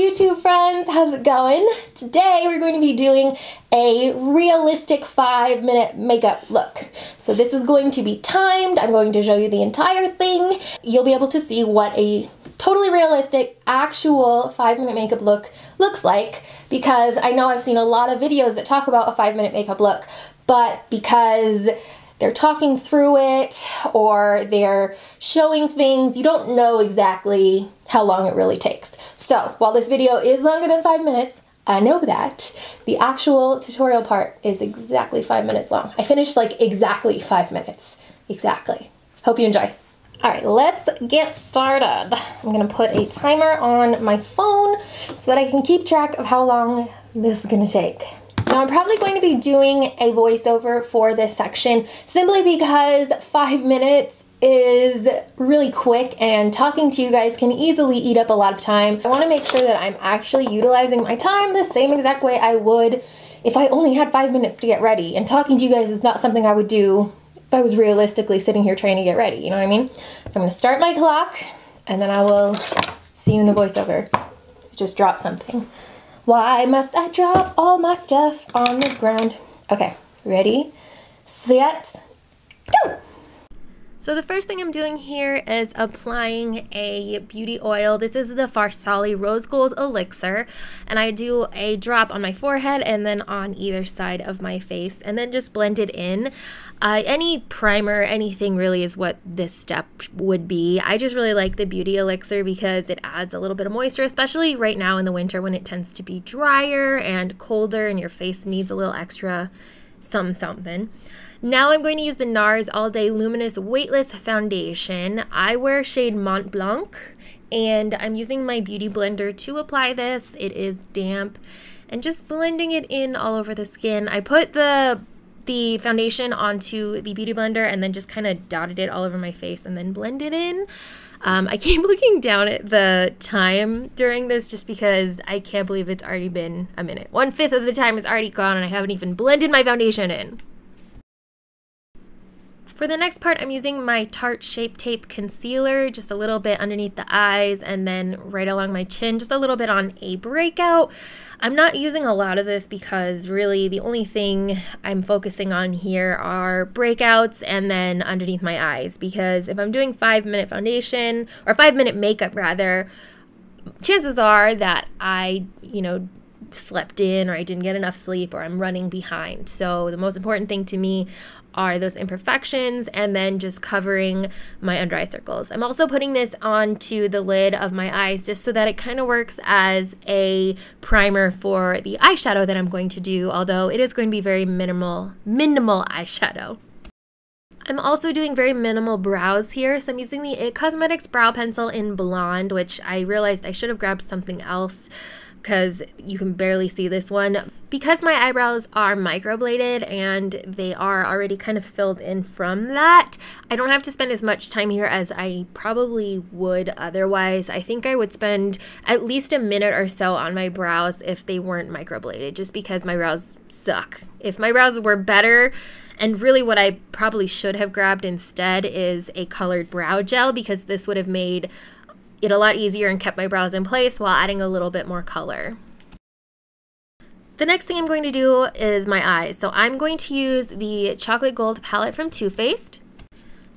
YouTube friends, how's it going? Today we're going to be doing a realistic 5-minute makeup look. So this is going to be timed. I'm going to show you the entire thing. You'll be able to see what a totally realistic actual 5-minute makeup look looks like, because I know I've seen a lot of videos that talk about a 5-minute makeup look, but because they're talking through it or they're showing things, you don't know exactly how long it really takes. So while this video is longer than 5 minutes, I know that the actual tutorial part is exactly 5 minutes long. I finished like exactly 5 minutes. Exactly. Hope you enjoy. All right, let's get started. I'm gonna put a timer on my phone so that I can keep track of how long this is gonna take. Now I'm probably going to be doing a voiceover for this section simply because 5 minutes is really quick and talking to you guys can easily eat up a lot of time. I want to make sure that I'm actually utilizing my time the same exact way I would if I only had 5 minutes to get ready, and talking to you guys is not something I would do if I was realistically sitting here trying to get ready, you know what I mean? So I'm going to start my clock and then I will see you in the voiceover. Just drop something. Why must I drop all my stuff on the ground? Okay, ready, set, go! So the first thing I'm doing here is applying a beauty oil. This is the Farsali Rose Gold Elixir, and I do a drop on my forehead and then on either side of my face, and then just blend it in. Any primer, anything really is what this step would be. I just really like the beauty elixir because it adds a little bit of moisture, especially right now in the winter when it tends to be drier and colder and your face needs a little extra something. Now I'm going to use the NARS All Day Luminous Weightless Foundation. I wear shade Mont Blanc, and I'm using my beauty blender to apply this. It is damp, and just blending it in all over the skin. I put the foundation onto the beauty blender and then just kind of dotted it all over my face and then blended in. I keep looking down at the time during this just because I can't believe it's already been a minute. 1/5 of the time is already gone and I haven't even blended my foundation in. For the next part, I'm using my Tarte Shape Tape Concealer, just a little bit underneath the eyes and then right along my chin, just a little bit on a breakout. I'm not using a lot of this because really the only thing I'm focusing on here are breakouts and then underneath my eyes, because if I'm doing 5-minute foundation, or 5-minute makeup rather, chances are that I, slept in, or I didn't get enough sleep, or I'm running behind. So the most important thing to me are those imperfections and then just covering my under eye circles. I'm also putting this onto the lid of my eyes just so that it kind of works as a primer for the eyeshadow that I'm going to do, although it is going to be very minimal eyeshadow. I'm also doing very minimal brows here, so I'm using the IT Cosmetics Brow Pencil in Blonde, which I realized I should have grabbed something else because you can barely see this one. Because my eyebrows are microbladed and they are already kind of filled in from that, I don't have to spend as much time here as I probably would otherwise. I think I would spend at least a minute or so on my brows if they weren't microbladed, just because my brows suck. If my brows were better, and really what I probably should have grabbed instead is a colored brow gel, because this would have made it a lot easier and kept my brows in place while adding a little bit more color. The next thing I'm going to do is my eyes. So I'm going to use the Chocolate Gold palette from Too Faced.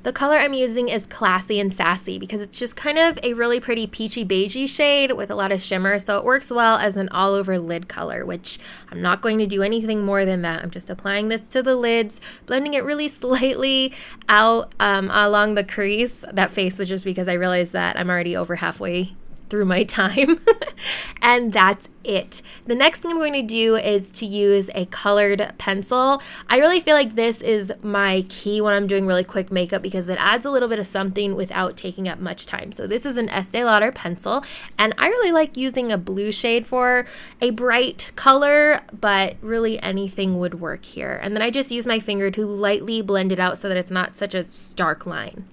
The color I'm using is Classy and Sassy because it's just kind of a really pretty peachy beigey shade with a lot of shimmer, so it works well as an all over lid color, which I'm not going to do anything more than that. I'm just applying this to the lids, blending it really slightly out along the crease. That face was just because I realized that I'm already over halfway through my time. And that's it. The next thing I'm going to do is to use a colored pencil. I really feel like this is my key when I'm doing really quick makeup because it adds a little bit of something without taking up much time. So this is an Estee Lauder pencil, and I really like using a blue shade for a bright color, but really anything would work here. And then I just use my finger to lightly blend it out so that it's not such a stark line.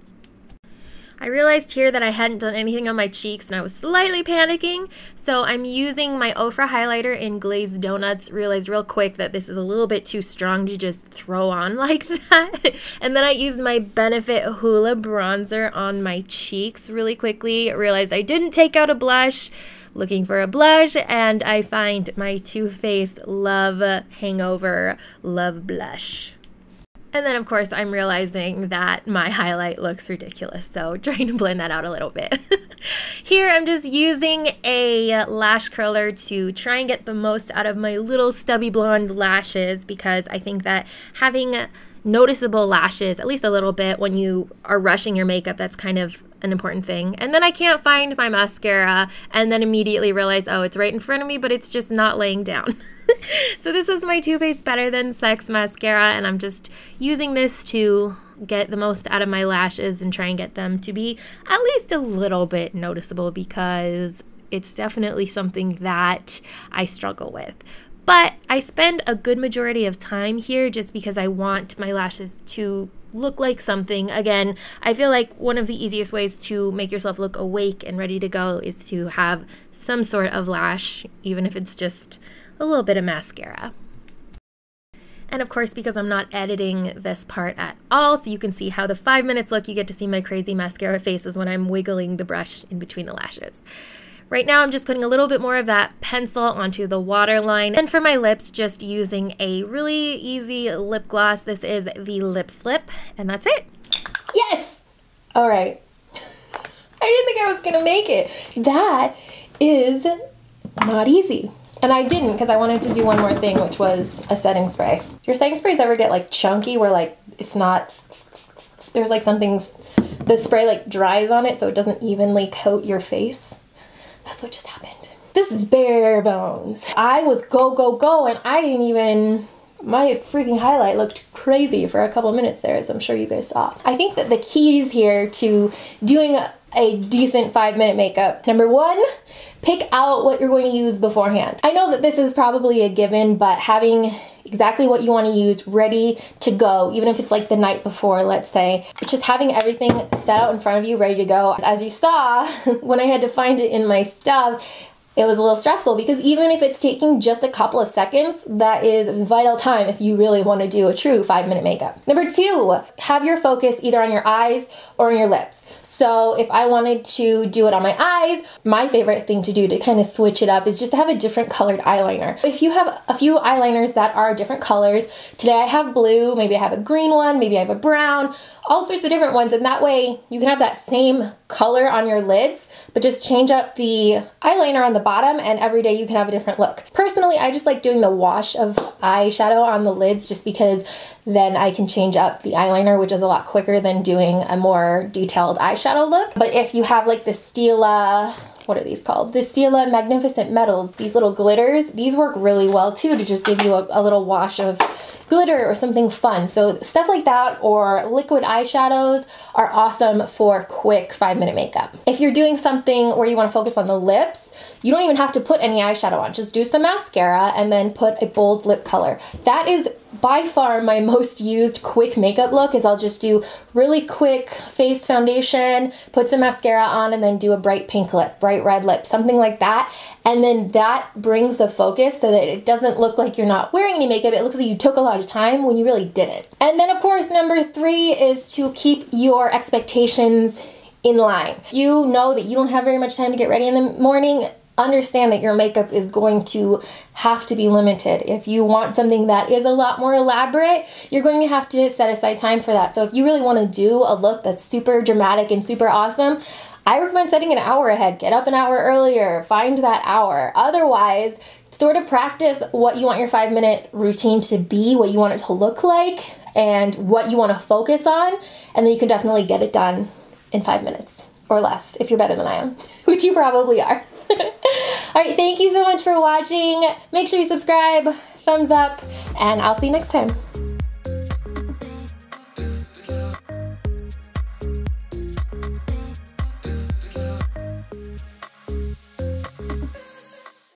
I realized here that I hadn't done anything on my cheeks and I was slightly panicking, so I'm using my Ofra highlighter in Glazed Donuts. Realized real quick that this is a little bit too strong to just throw on like that. And then I used my Benefit Hoola bronzer on my cheeks really quickly. Realized I didn't take out a blush. looking for a blush, and I find my Too Faced Love Hangover Love Blush. And then, of course, I'm realizing that my highlight looks ridiculous, so trying to blend that out a little bit. Here, I'm just using a lash curler to try and get the most out of my little stubby blonde lashes, because I think that having noticeable lashes, at least a little bit, when you are rushing your makeup, that's kind of an important thing. And then I can't find my mascara, and then immediately realize, oh, it's right in front of me, but it's just not laying down. So this is my Too Faced Better Than Sex mascara, and I'm just using this to get the most out of my lashes and try and get them to be at least a little bit noticeable, because it's definitely something that I struggle with. But I spend a good majority of time here just because I want my lashes to look like something. Again, I feel like one of the easiest ways to make yourself look awake and ready to go is to have some sort of lash, even if it's just a little bit of mascara. And of course, because I'm not editing this part at all, so you can see how the 5 minutes look, you get to see my crazy mascara faces when I'm wiggling the brush in between the lashes. Right now, I'm just putting a little bit more of that pencil onto the waterline. And for my lips, just using a really easy lip gloss. This is the Lip Slip, and that's it. Yes! All right. I didn't think I was gonna make it. That is not easy. And I didn't, because I wanted to do one more thing, which was a setting spray. Do your setting sprays ever get like chunky where like it's not, there's like the spray like dries on it so it doesn't evenly coat your face? That's what just happened. This is bare bones. I was go, and I didn't even, my freaking highlight looked crazy for a couple minutes there, as I'm sure you guys saw. I think that the keys here to doing a decent 5-minute makeup, number one, pick out what you're going to use beforehand. I know that this is probably a given, but having exactly what you want to use ready to go, even if it's like the night before, let's say, just having everything set out in front of you ready to go. As you saw, when I had to find it in my stuff, it was a little stressful, because even if it's taking just a couple of seconds, that is vital time if you really want to do a true 5-minute makeup. Number two, have your focus either on your eyes or on your lips. So if I wanted to do it on my eyes, my favorite thing to do to kind of switch it up is just to have a different colored eyeliner. If you have a few eyeliners that are different colors, today I have blue, maybe I have a green one, maybe I have a brown, all sorts of different ones, and that way you can have that same color on your lids, but just change up the eyeliner on the bottom, and every day you can have a different look. Personally, I just like doing the wash of eyeshadow on the lids just because then I can change up the eyeliner, which is a lot quicker than doing a more detailed eyeshadow look. But if you have like the Stila, what are these called? The Stila Magnificent Metals, these little glitters, these work really well too to just give you a little wash of glitter or something fun. So stuff like that, or liquid eyeshadows, are awesome for quick 5-minute makeup. If you're doing something where you want to focus on the lips, you don't even have to put any eyeshadow on. Just do some mascara and then put a bold lip color. That is by far my most used quick makeup look, is I'll just do really quick face foundation, put some mascara on, and then do a bright pink lip, bright red lip, something like that. And then that brings the focus so that it doesn't look like you're not wearing any makeup. It looks like you took a lot of time when you really didn't. And then of course, number three is to keep your expectations in line. You know that you don't have very much time to get ready in the morning. Understand that your makeup is going to have to be limited. If you want something that is a lot more elaborate, you're going to have to set aside time for that. So if you really want to do a look that's super dramatic and super awesome, I recommend setting an hour ahead. Get up an hour earlier, find that hour. Otherwise, sort of practice what you want your 5-minute routine to be, what you want it to look like, and what you want to focus on, and then you can definitely get it done in 5 minutes or less if you're better than I am, which you probably are. Alright, thank you so much for watching. Make sure you subscribe, thumbs up, and I'll see you next time.